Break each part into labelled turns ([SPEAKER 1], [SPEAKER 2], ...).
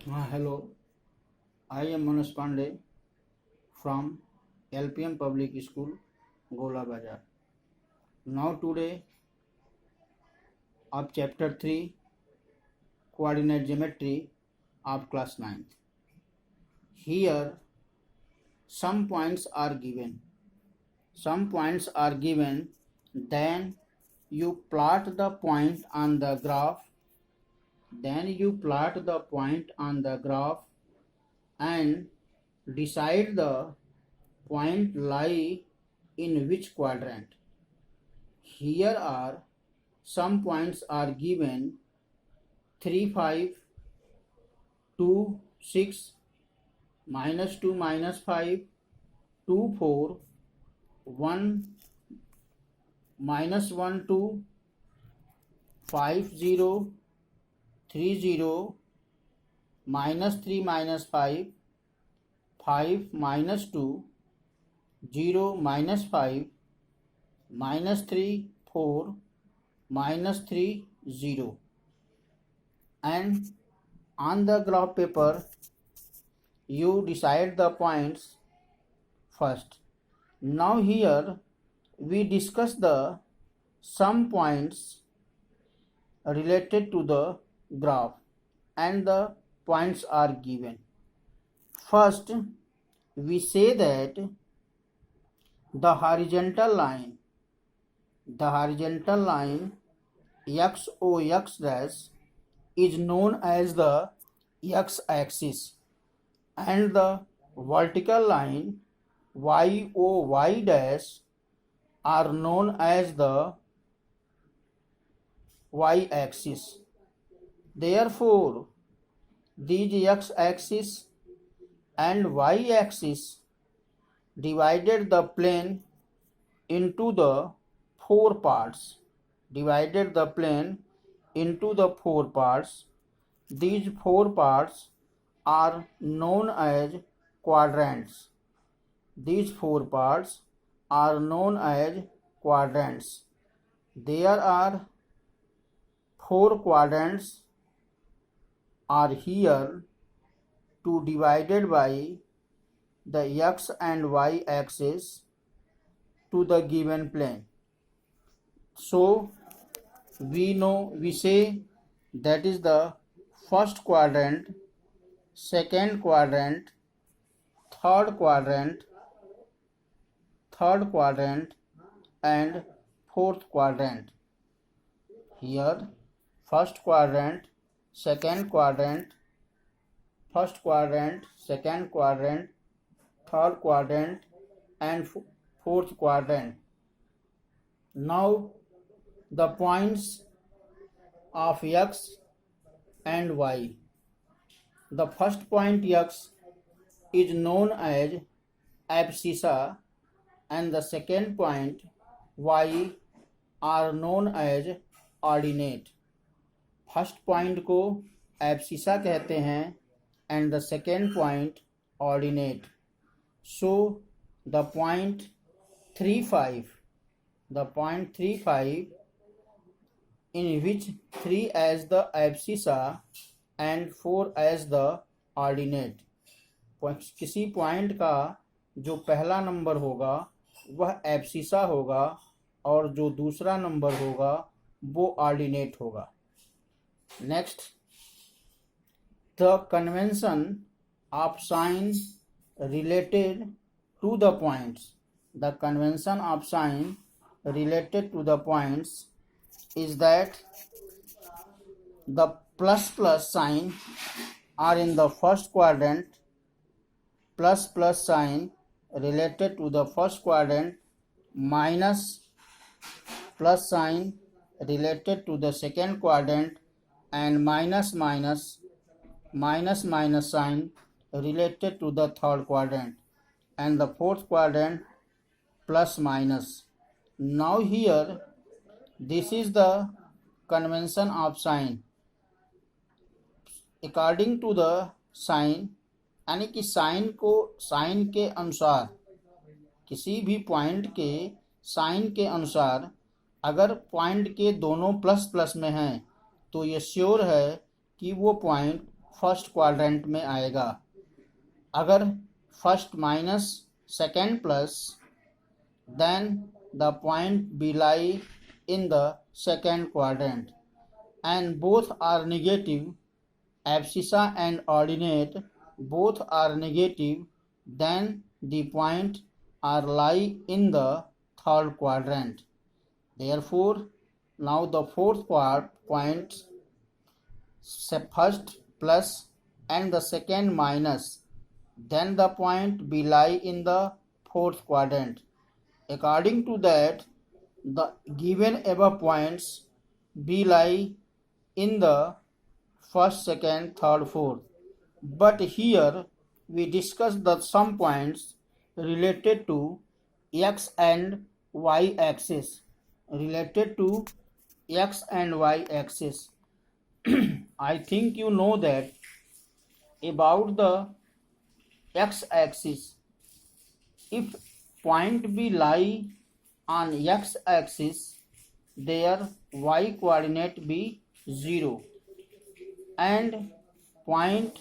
[SPEAKER 1] Hello, I am Manas Pandey from LPM Public School, Gola Bazar. Now today of chapter 3 coordinate geometry of class 9th. Here some points are given. Some points are given, then you plot the point on the graph. Then you plot the point on the graph and decide the point lie in which quadrant. Here are some points are given: 3, 5, 2, 6, -2, -5, 2, 4, 1, -1, 2, 5, 0, 3, 0, -3, -5, 5, -2, 0, -5, -3, 4, -3, 0. And on the graph paper you decide the points first. Now here we discuss the some points related to the graph and the points are given. First we say that the horizontal line XOX dash is known as the x-axis and the vertical line YOY dash are known as the y-axis. Therefore, these x-axis and y-axis divided the plane into the four parts. These four parts are known as quadrants. There are four quadrants are here to divided by the x and y axis to the given plane. So we say that is the first quadrant, second quadrant, third quadrant and fourth quadrant. Here first quadrant, second quadrant, third quadrant and fourth quadrant. Now the points of x and y. The first point x is known as abscissa and the second point y are known as ordinate. First point को abscissa कहते हैं and the second point ordinate. So the point 3, 5 in which 3 as the abscissa and 4 as the ordinate. किसी point का जो पहला number होगा वह abscissa होगा और जो दूसरा नंबर होगा वो ऑर्डिनेट होगा. Next, the convention of sign related to the points. The convention of sign related to the points is that the plus sign are in the first quadrant, plus sign related to the first quadrant, minus plus sign related to the second quadrant and minus sign related to the third quadrant and the fourth quadrant plus minus. Now here this is the convention of sign. According to the sign, यानी कि sign के अनुसार, किसी भी point के sign के अनुसार अगर पॉइंट के दोनों प्लस में हैं तो ये श्योर है कि वो पॉइंट फर्स्ट क्वाड्रेंट में आएगा। अगर first minus second plus, then the point be lie in the second quadrant, and both are negative, abscissa and ordinate both are negative, then the point are lie in the third quadrant. Therefore, now the fourth point, first plus and the second minus, then the point be lie in the fourth quadrant. According to that, the given above points be lie in the first, second, third, fourth. But here we discuss the some points related to x and y axis. Related to x and y axis. I think you know that about the x axis. If point be lie on x axis, their y coordinate be 0, and point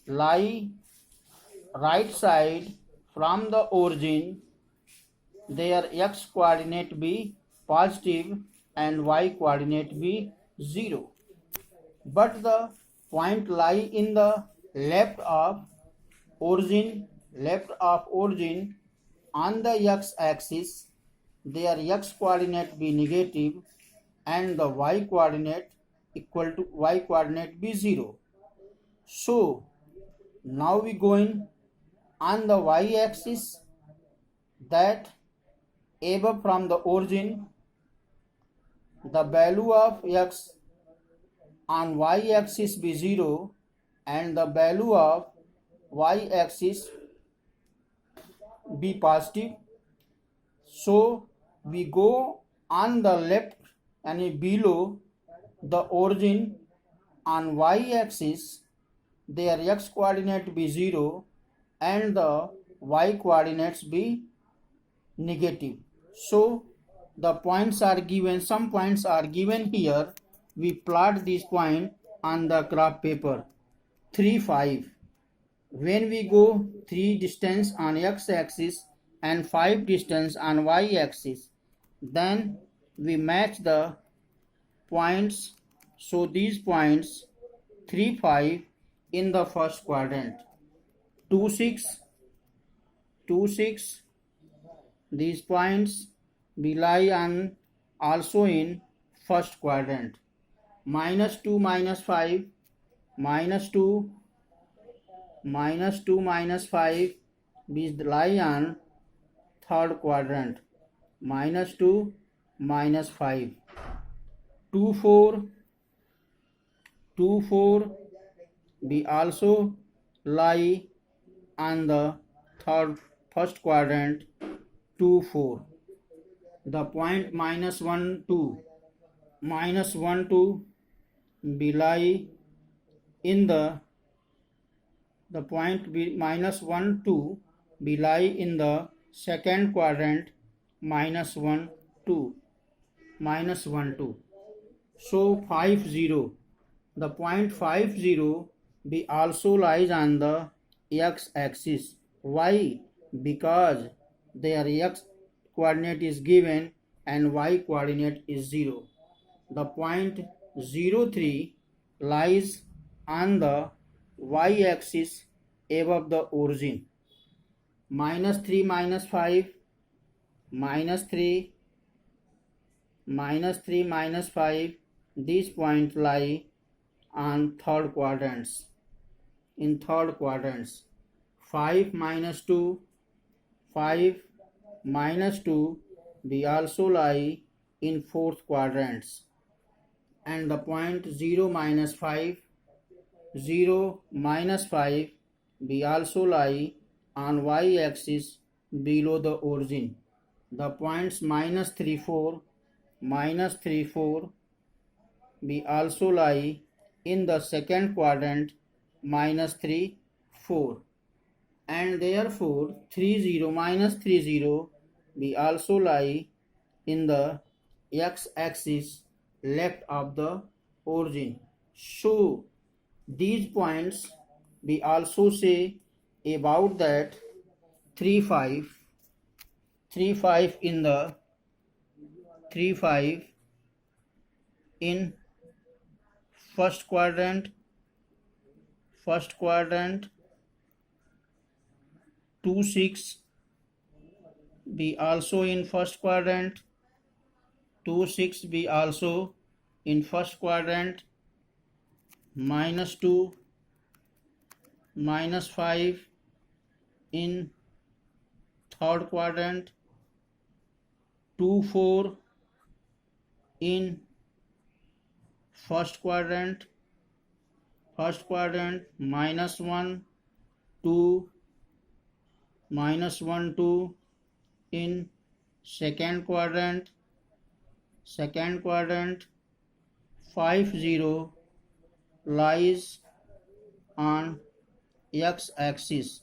[SPEAKER 1] lie right side from the origin, their x coordinate be positive and y coordinate be 0. But the point lie in the left of origin on the x axis, their x coordinate be negative and the y coordinate be 0. So now we going on the y axis, that above from the origin, the value of x on y axis be 0 and the value of y axis be positive. So we go on the left and below the origin on y axis, their x coordinate be 0 and the y coordinates be negative. So the points are given, some points are given here. We plot this point on the graph paper. 3, 5. When we go 3 distance on x axis and 5 distance on y axis, then we match the points. So these points 3, 5 in the first quadrant, 2, 6, 2, 6, these points be lie on also in first quadrant. -2, -5, -2, -2, -5 be lie on third quadrant. -2, -5, 2, 4, 2, 4 be also lie on the first quadrant. 2, 4. The point -1, 2, -1, 2 be lie in the point be -1, 2 be lie in the second quadrant. -1, 2, -1, 2. So 5, 0. The point 5, 0 be also lies on the x axis. Why? Because their x coordinate is given and y coordinate is 0. The point 0, 3 lies on the y axis above the origin. -3, -5, -3, -3, -5, these points lie on third quadrants. In third quadrants, 5, -2, 5, -2 be also lie in fourth quadrants, and the point 0, -5, 0, -5 be also lie on y axis below the origin. The points -3, 4, -3, 4 be also lie in the second quadrant. -3, 4, and therefore 3, 0, -3, 0 be also lie in the x axis left of the origin. So these points we also say about that 3 5 in the 3 5 in first quadrant 2 6 be also in first quadrant 2 6 be also in first quadrant -2 -5 in third quadrant 2 4 in first quadrant -1 2 -1 2 in second quadrant 5 0 lies on x-axis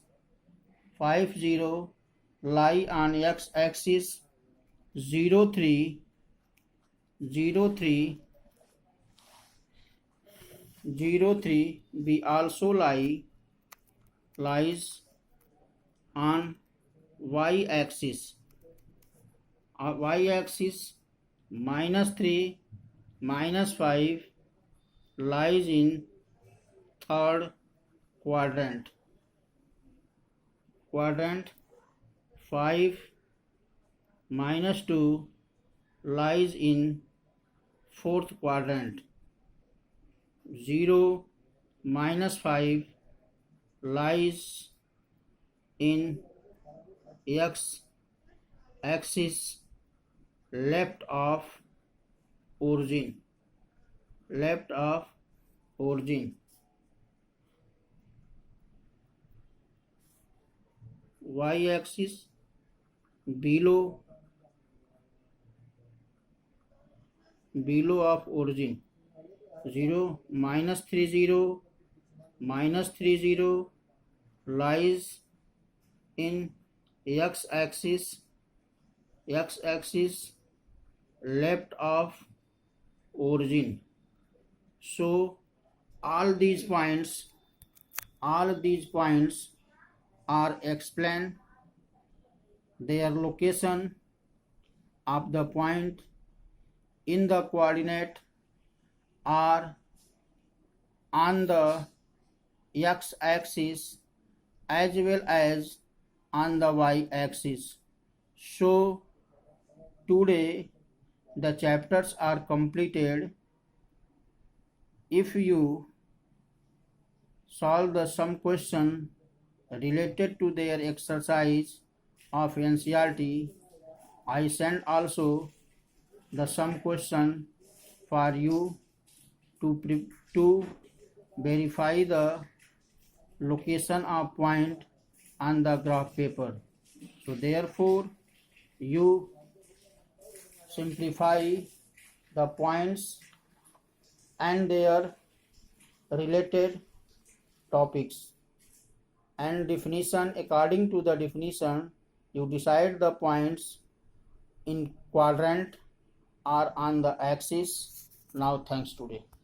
[SPEAKER 1] 5 0 lie on x-axis 0 3 be also lies on y-axis -3 -5 lies in third quadrant 5 -2 lies in fourth quadrant 0 -5 lies in x-axis left of origin y-axis below of origin 0 -30 lies in x-axis left of origin. So all these points are explained their location of the point in the coordinate are on the x-axis as well as on the y-axis. So today the chapters are completed. If you solve the some question related to their exercise of NCERT, I send also the some question for you to verify the location of point on the graph paper. So therefore you simplify the points and their related topics and definition. According to the definition, you decide the points in quadrant or on the axis. Now thanks today.